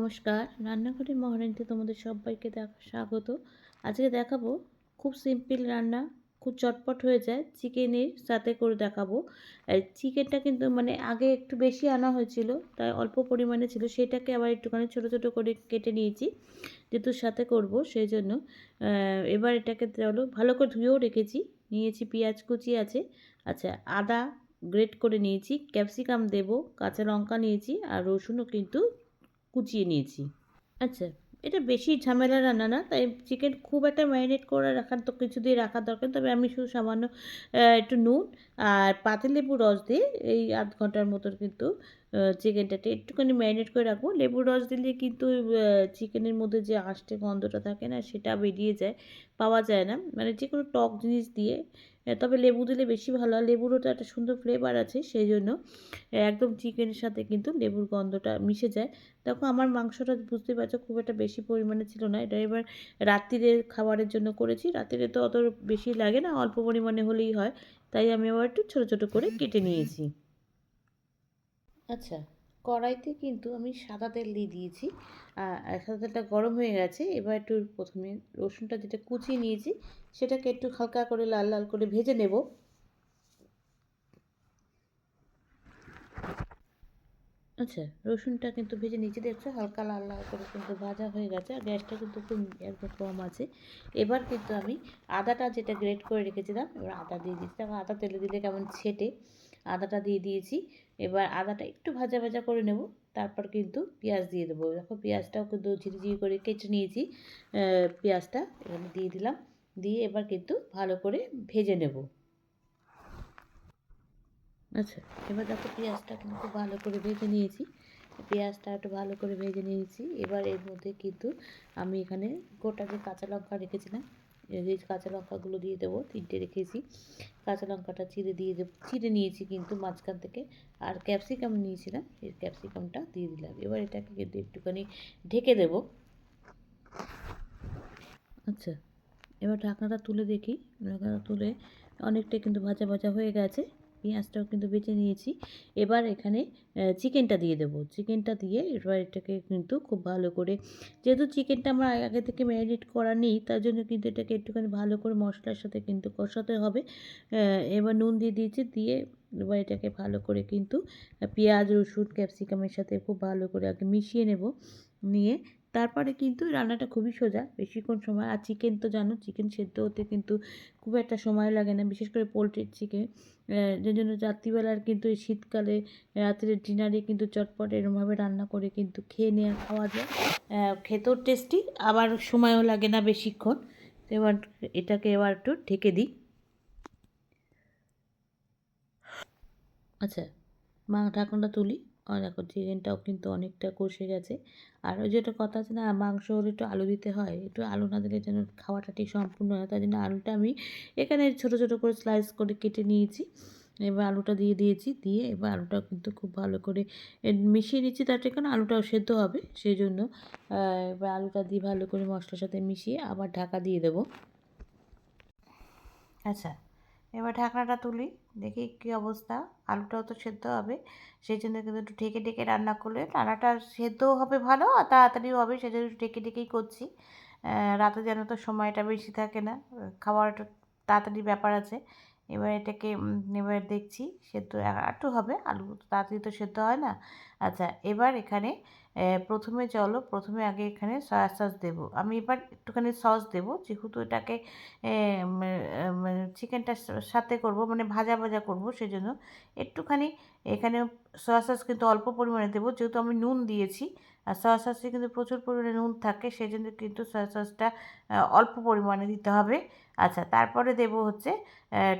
নমস্কার, রান্নাঘরে মহারানীতে তোমাদের সবাইকে স্বাগত। আজকে দেখাবো খুব সিম্পল রান্না, খুব চটপট হয়ে যায়, চিকেনের সাথে করে দেখাবো। চিকেনটা কিন্তু মানে আগে একটু বেশি আনা হয়েছিল, তাই অল্প পরিমাণে ছিল, সেটাকে আবার একটুখানি ছোটো ছোটো করে কেটে নিয়েছি, যেহেতু সাথে করব সেই জন্য। এবার এটাকে চলো ভালো করে ধুয়েও নিয়েছি পেঁয়াজ কুচি আছে, আচ্ছা আদা গ্রেট করে নিয়েছি, ক্যাপসিকাম দেব, কাঁচা লঙ্কা নিয়েছি আর রসুনও কিন্তু কুচিয়ে নিয়েছি। আচ্ছা, এটা বেশি ঝামেলা রান্না না, তাই চিকেন খুব একটা ম্যারিনেট করে রাখার তো কিছু দিয়ে রাখার দরকার, তবে আমি শুধু সামান্য একটু নুন আর পাতিলেবুর রস দিয়ে এই আধ ঘন্টার মতন কিন্তু চিকেনটাকে একটুখানি ম্যারিনেট করে রাখবো। লেবুর রস দিলে কিন্তু চিকেনের মধ্যে যে আষ্টে গন্ধটা থাকে না, সেটা বেরিয়ে যায়, পাওয়া যায় না, মানে যে কোনো টক জিনিস দিয়ে। তবে লেবু দিলে বেশি ভালো হয়, লেবুরও তো একটা সুন্দর ফ্লেভার আছে, সেই জন্য একদম চিকেনের সাথে কিন্তু লেবুর গন্ধটা মিশে যায়। দেখো আমার মাংসটা বুঝতে পারছো খুব একটা বেশি পরিমাণে ছিল না, এটা এবার রাত্রিরে খাবারের জন্য করেছি, রাত্রিরে তো অত বেশি লাগে না, অল্প পরিমাণে হলেই হয়, তাই আমি আবার একটু ছোটো ছোটো করে কেটে নিয়েছি। আচ্ছা, কড়াইতে কিন্তু আমি সাদা তেল দিয়ে দিয়েছি, আর সাদা তেলটা গরম হয়ে গেছে। এবার একটু প্রথমে রসুনটা যেটা কুচিয়ে নিয়েছি সেটাকে একটু হালকা করে লাল লাল করে ভেজে নেব। আচ্ছা, রসুনটা কিন্তু ভেজে নিচে দেখছো হালকা লাল লাল করে কিন্তু ভাজা হয়ে গেছে, আর গ্যাসটা কিন্তু খুব একদম কম আছে। এবার কিন্তু আমি আদাটা যেটা গ্রেট করে রেখেছিলাম, এবার আদা দিয়ে দিচ্ছি। দেখো আদা তেলে দিলে কেমন ছেটে, আদাটা দিয়ে দিয়েছি। এবার আদাটা একটু ভাজা ভাজা করে নেব, তারপর কিন্তু পেঁয়াজ দিয়ে দেবো। দেখো পেঁয়াজটাও কিন্তু ঝিরিঝিরি করে কেটে নিয়েছি, পেঁয়াজটা এখানে দিয়ে দিলাম, দিয়ে এবার কিন্তু ভালো করে ভেজে নেব। আচ্ছা, এবার দেখো পেঁয়াজটা কিন্তু খুব ভালো করে ভেজে নিয়েছি, পেঁয়াজটা একটু ভালো করে ভেজে নিয়েছি। এবার এর মধ্যে কিন্তু আমি এখানে গোটা যে কাঁচা লঙ্কা রেখেছিলাম, এই কাঁচা লঙ্কাগুলো দিয়ে দেবো, 3টে রেখেছি, কাঁচা লঙ্কাটা চিড়ে দিয়ে দেবো, চিড়ে নিয়েছি কিন্তু মাঝখান থেকে, আর ক্যাপসিকাম নিয়েছিলাম, এই ক্যাপসিকামটা দিয়ে দিলাম। এবার এটাকে কিন্তু একটুখানি ঢেকে দেবো। আচ্ছা, এবার ঢাকনাটা তুলে দেখি, ঢাকনাটা তুলে অনেকটা কিন্তু ভাজা ভাজা হয়ে গেছে, পেঁয়াজটাও কিন্তু বেছে নিয়েছি। এবার এখানে চিকেনটা দিয়ে দেবো, চিকেনটা দিয়ে এবার এটাকে কিন্তু খুব ভালো করে, যেহেতু চিকেনটা আমার আগে থেকে ম্যারিনেট করা নেই, তার জন্য কিন্তু এটাকে একটুখানি ভালো করে মশলার সাথে কিন্তু কষাতে হবে। এবার নুন দিয়ে দিয়েছি, দিয়ে এবার এটাকে ভালো করে কিন্তু পেঁয়াজ রসুন ক্যাপসিকামের সাথে খুব ভালো করে আগে মিশিয়ে নেব, নিয়ে তারপরে কিন্তু রান্নাটা খুবই সোজা, বেশিক্ষণ সময়, আর চিকেন তো জানো চিকেন সেদ্ধ হতে কিন্তু খুব একটা সময় লাগে না, বিশেষ করে পোলট্রির চিকেন। যে জন্য রাত্রিবেলার কিন্তু এই শীতকালে রাত্রের ডিনারে কিন্তু চটপট এরমভাবে রান্না করে কিন্তু খাওয়া যায়, খেতেও টেস্টি, আবার সময়ও লাগে না বেশিক্ষণ। তো এবার এটাকে এবার একটু ঢেকে দিই। আচ্ছা, ঢাকনাটা তুলি, আর দেখো চিকেনটাও কিন্তু অনেকটা কষে গেছে। আর ওই যেটা কথা আছে না, মাংস হলে একটু আলু দিতে হয়, একটু আলু না দিলে যেন খাওয়াটা ঠিক সম্পূর্ণ হয়, তাই জন্য আলুটা আমি এখানে ছোটো ছোটো করে স্লাইস করে কেটে নিয়েছি। এবার আলুটা দিয়ে দিয়েছি, দিয়ে এবার আলুটা কিন্তু খুব ভালো করে মিশিয়ে নিচ্ছি, তাতে কারণ আলুটাও সেদ্ধ হবে, সেই জন্য এবার আলুটা দিয়ে ভালো করে মশলার সাথে মিশিয়ে আবার ঢাকা দিয়ে দেবো। আচ্ছা, এবার ঢাকনাটা তুলি, দেখি কী অবস্থা, আলুটাও তো সেদ্ধ হবে, সেই জন্য কিন্তু একটু ঢেকে ঢেকে রান্না করলে রান্নাটা সেদ্ধও হবে ভালো আর তাড়াতাড়িও হবে, সেই জন্য একটু ঢেকে ঢেকেই করছি। রাতে যেন তো সময়টা বেশি থাকে না, খাওয়ার একটু তাড়াতাড়ি ব্যাপার আছে। এবার এটাকে এবার দেখছি সেদ্ধ একটু হবে, আলু তো তাড়াতাড়ি তো সেদ্ধ হয় না। আচ্ছা, এবার এখানে প্রথমে আগে এখানে সয়া সস দেবো, আমি এবার একটুখানি সস দেবো, যেহেতু এটাকে চিকেনটার সাথে করব, মানে ভাজা ভাজা করবো, সেজন্য একটুখানি এখানে সয়া সস কিন্তু অল্প পরিমাণে দেবো, যেহেতু আমি নুন দিয়েছি, আর সয়া সসে কিন্তু প্রচুর পরিমাণে নুন থাকে, সেই জন্য কিন্তু সয়া সসটা অল্প পরিমাণে দিতে হবে। আচ্ছা, তারপরে দেবো হচ্ছে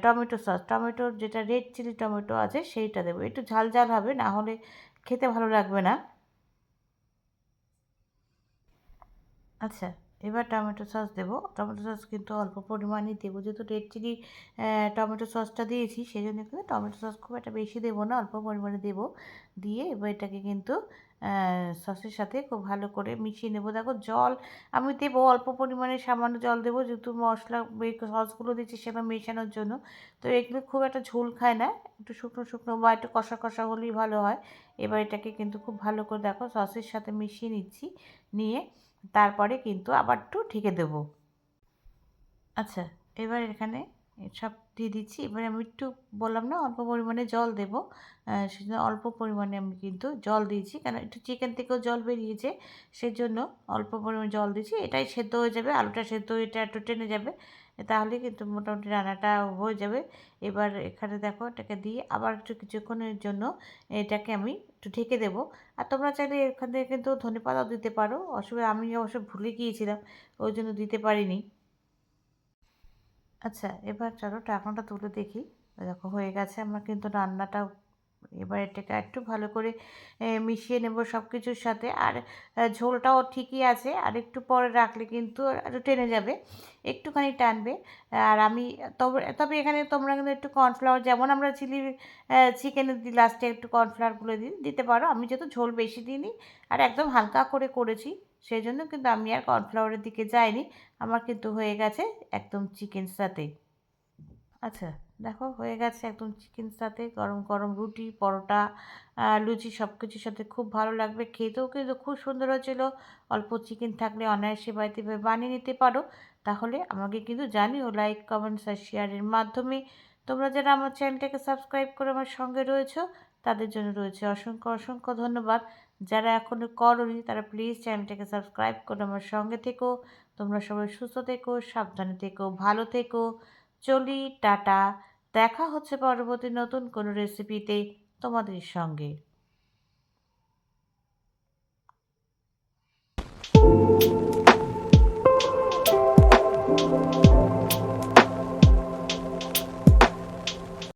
টমেটো সস, টমেটোর যেটা রেড চিলি টমেটো আছে সেইটা দেবো, একটু ঝাল ঝাল হবে, না হলে খেতে ভালো লাগবে না। আচ্ছা, এবার টমেটো সস দেবো, টমেটো সস কিন্তু অল্প পরিমাণেই দেবো, যেহেতু রেড চিলি টমেটো সসটা দিয়েছি, সেই জন্য কিন্তু টমেটো সস খুব একটা বেশি দেবো না, অল্প পরিমাণে দেবো। দিয়ে এবার এটাকে কিন্তু সসের সাথে খুব ভালো করে মিশিয়ে নেব। দেখো জল আমি দেবো অল্প পরিমাণে সামান্য জল দেবো, যেহেতু মশলা সসগুলো দিচ্ছি সেগুলো মেশানোর জন্য। তো এগুলো খুব একটা ঝোল খায় না, একটু শুকনো শুকনো বা একটু কষা কষা হলেই ভালো হয়। এবার এটাকে কিন্তু খুব ভালো করে দেখো সসের সাথে মিশিয়ে নিচ্ছি, নিয়ে তারপরে কিন্তু আবার একটু ঢেকে দেবো। আচ্ছা, এবার এখানে সব দিয়ে দিচ্ছি। এবারে আমি একটু বললাম না অল্প পরিমাণে জল দেবো, সেজন্য অল্প পরিমাণে আমি কিন্তু জল দিয়েছি, কারণ একটু চিকেন থেকেও জল বেরিয়েছে, সেজন্য অল্প পরিমাণে জল দিয়েছি। এটাই সেদ্ধ হয়ে যাবে, আলুটা সেদ্ধ হয়ে এটা একটু টেনে যাবে, তাহলে কিন্তু মোটামুটি রান্নাটা হয়ে যাবে। এবার এখানে দেখো এটাকে দিয়ে আবার একটু কিছুক্ষণের জন্য এটাকে আমি একটু ঢেকে দেবো। আর তোমরা চাইলে এখান থেকে কিন্তু ধনেপাতাও দিতে পারো, অসুবিধা, আমি অবশ্য ভুলে গিয়েছিলাম, ওই জন্য দিতে পারিনি। আচ্ছা, এবার চলো ঢাকনাটা তুলে দেখি। দেখো হয়ে গেছে আমার কিন্তু রান্নাটা। এবার এটাকে একটু ভালো করে মিশিয়ে নেব সব কিছুর সাথে। আর ঝোলটাও ঠিকই আছে, আর একটু পরে রাখলে কিন্তু একটু টেনে যাবে, একটুখানি টানবে। আর আমি তবে তবে এখানে তোমরা কিন্তু একটু কর্নফ্লাওয়ার, যেমন আমরা চিকেনে দিই লাস্টে একটু কর্নফ্লাওয়ার দিতে পারো। আমি যেহেতু ঝোল বেশি দিইনি আর একদম হালকা করে করেছি, সেই জন্য কিন্তু আমি আর কর্নফ্লাওয়ারের দিকে যাইনি। আমার কিন্তু হয়ে গেছে একদম চিকেন সাথে। আচ্ছা, দেখো হয়ে গেছে একদম চিকেন সাথে, গরম গরম রুটি, পরোটা, লুচি সব কিছুর সাথে খুব ভালো লাগবে। খেতেও কিন্তু খুব সুন্দর হয়েছিল। অল্প চিকেন থাকলে অনায়াসে বাড়িতে বানিয়ে নিতে পারো। তাহলে আমাকে কিন্তু জানিও লাইক, কমেন্টস আর শেয়ারের মাধ্যমে। তোমরা যারা আমার চ্যানেলটাকে সাবস্ক্রাইব করে আমার সঙ্গে রয়েছো, তাদের জন্য রয়েছে অসংখ্য অসংখ্য ধন্যবাদ। যারা এখনও করোনি তারা প্লিজ চ্যানেলটাকে সাবস্ক্রাইব করে আমার সঙ্গে থেকো। তোমরা সবাই সুস্থ থেকো, সাবধানে থেকো, ভালো থেকো। চলি, টাটা। দেখা হচ্ছে পরবর্তী নতুন কোনো রেসিপিতে তোমাদের সঙ্গে।